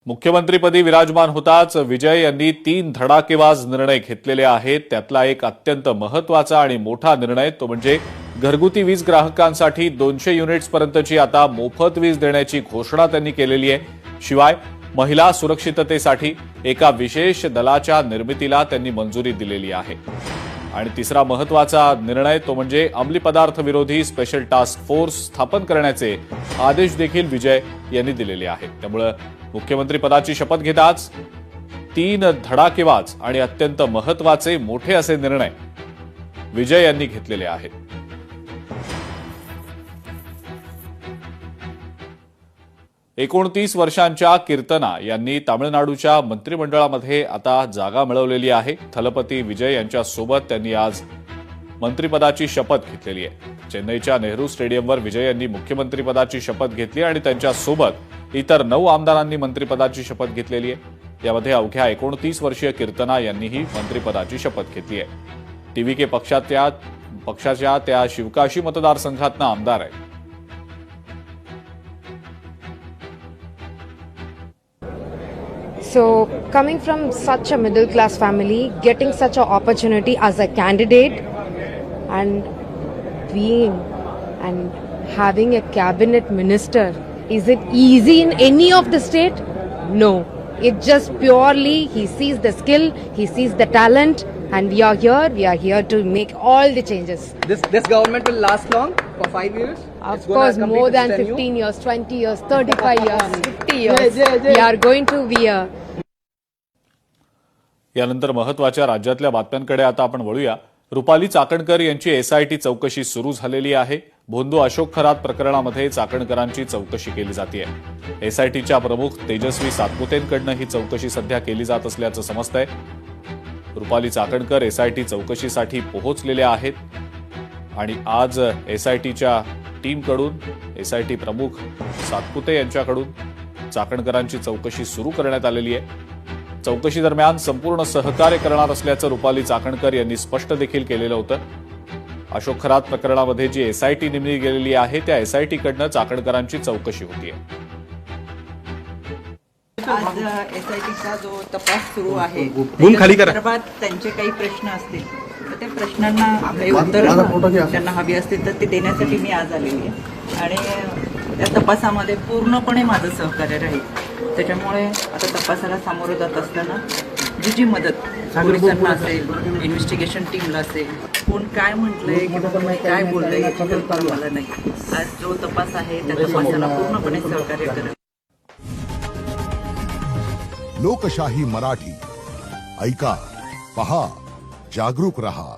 मुख्यमंत्रीपदी विराजमान होताच विजय यांनी 3 धडाकेबाज निर्णय घेतलेले आहेत. त्यातला एक अत्यंत महत्त्वाचा आणि मोठा निर्णय तो म्हणजे घरगुती वीज ग्राहकांसाठी 200 युनिट्सपर्यंतची आता मोफत वीज देण्याची घोषणा त्यांनी केलेली आहे. शिवाय महिला सुरक्षिततेसाठी एका विशेष दलाच्या निर्मितीला त्यांनी मंजुरी दिलेली आहे. आणि तिसरा महत्त्वाचा निर्णय तो म्हणजे अंमली पदार्थ विरोधी स्पेशल टास्क फोर्स स्थापन करण्याचे आदेश देखील विजय यांनी दिलेले आहेत. त्यामुळे मुख्यमंत्री पदाची शपथ घेताच 3 धडाकेबाज आणि अत्यंत महत्त्वाचे मोठे असे निर्णय विजय यांनी घेतलेले आहेत. एकोणतीस वर्षांच्या कीर्तना यांनी तामिळनाडूच्या मंत्रिमंडळामध्ये आता जागा मिळवलेली आहे. थलपती विजय यांच्यासोबत त्यांनी आज मंत्रिपदाची शपथ घेतलेली आहे. चेन्नईच्या नेहरू स्टेडियमवर विजय यांनी मुख्यमंत्रीपदाची शपथ घेतली आणि त्यांच्यासोबत इतर 9 आमदारांनी मंत्रिपदाची शपथ घेतलेली आहे. यामध्ये अवघ्या 29 वर्षीय कीर्तना यांनीही मंत्रिपदाची शपथ घेतली आहे. टीव्हीके पक्षाच्या त्या शिवकाशी मतदारसंघातनं आमदार आहेत. So, coming from such a middle class family, getting such an opportunity as a candidate and being and having a cabinet minister, is it easy in any of the state? No. It's just purely he sees the skill, he sees the talent, and we are here to make all the changes. This government will last long for 5 years? Of course, more than 15 years, 20 years, 35 years, 50 years. We are going to be a... यानंतर महत्त्वाच्या राज्यातल्या बातम्यांकडे आता आपण वळूया. रुपाली चाकणकर यांची SIT चौकशी सुरू झालेली आहे. भोंदू अशोक खरात प्रकरणामध्ये चाकणकरांची चौकशी केली जाते. एसआयटीच्या प्रमुख तेजस्वी सातपुतेंकडनं ही चौकशी सध्या केली जात असल्याचं समजतंय. रुपाली चाकणकर एसआयटी चौकशीसाठी पोहोचलेल्या आहेत आणि आज एसआयटीच्या टीमकडून एसआयटी प्रमुख सातपुते यांच्याकडून चाकणकरांची चौकशी सुरू करण्यात आलेली आहे. चौकशी दरम्यान संपूर्ण सहकार्य करणार असल्याचं रुपाली चाकणकर यांनी स्पष्ट देखील केलेलं होतं. अशोक खरात प्रकरणामध्ये जी एसआयटी नेमली गेलेली आहे त्या एसआयटीकडनं चाकणकरांची चौकशी होतीये. आज एसआयटीचा जो तपास सुरू आहे संदर्भात त्यांचे काही प्रश्न असतील तर त्या प्रश्नांना काही उत्तर त्यांना हवी असतील तर ते देण्यासाठी मी आज आलेली आहे आणि त्या तपासामध्ये पूर्णपणे माझं सहकार्य राहील. त्याच्यामुळे आता तपासाला सामोरं जात असताना जी मदत पोलिसांना असेल, इन्व्हेस्टिगेशन टीमला असेल, कोण काय म्हटलंय किंवा कोणी काय बोललंय याची कल्पना मला नाही. आज जो तपास आहे त्या तपासाला पूर्णपणे सहकार्य करेल. लोकशाही मराठी ऐका, पहा, जागरूक रहा.